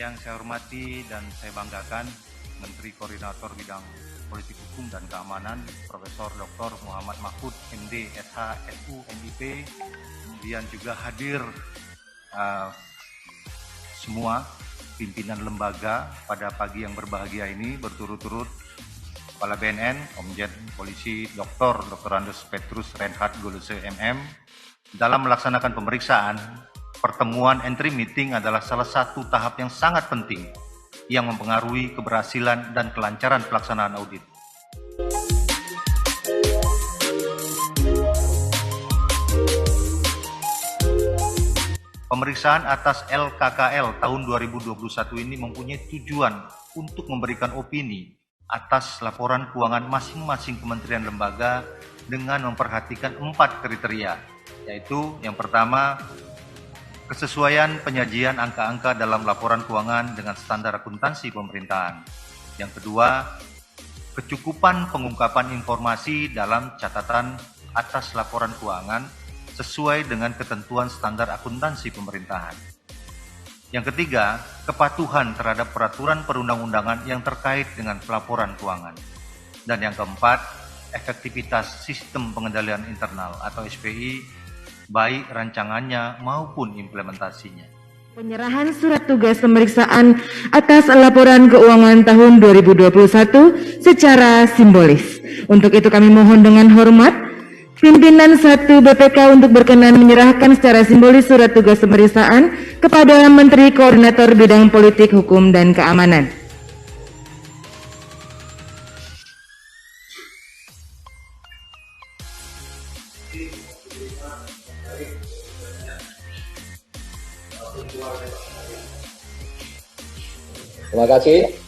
Yang saya hormati dan saya banggakan Menteri Koordinator Bidang Politik Hukum dan Keamanan Profesor Dr. Muhammad Mahfud MD SH SU MIP, kemudian juga hadir semua pimpinan lembaga pada pagi yang berbahagia ini berturut-turut Kepala BNN, Komjen Polisi Dr. Andes Petrus Reinhard Golese MM. Dalam melaksanakan pemeriksaan, pertemuan entry meeting adalah salah satu tahap yang sangat penting yang mempengaruhi keberhasilan dan kelancaran pelaksanaan audit. Pemeriksaan atas LKKL tahun 2021 ini mempunyai tujuan untuk memberikan opini atas laporan keuangan masing-masing kementerian lembaga dengan memperhatikan 4 kriteria, yaitu yang pertama, kesesuaian penyajian angka-angka dalam laporan keuangan dengan standar akuntansi pemerintahan. Yang kedua, kecukupan pengungkapan informasi dalam catatan atas laporan keuangan sesuai dengan ketentuan standar akuntansi pemerintahan. Yang ketiga, kepatuhan terhadap peraturan perundang-undangan yang terkait dengan pelaporan keuangan. Dan yang keempat, efektivitas sistem pengendalian internal atau SPI, baik rancangannya maupun implementasinya. Penyerahan surat tugas pemeriksaan atas laporan keuangan tahun 2021 secara simbolis. Untuk itu kami mohon dengan hormat Pimpinan 1 BPK untuk berkenan menyerahkan secara simbolis surat tugas pemeriksaan kepada Menteri Koordinator Bidang Politik Hukum dan Keamanan. Terima kasih.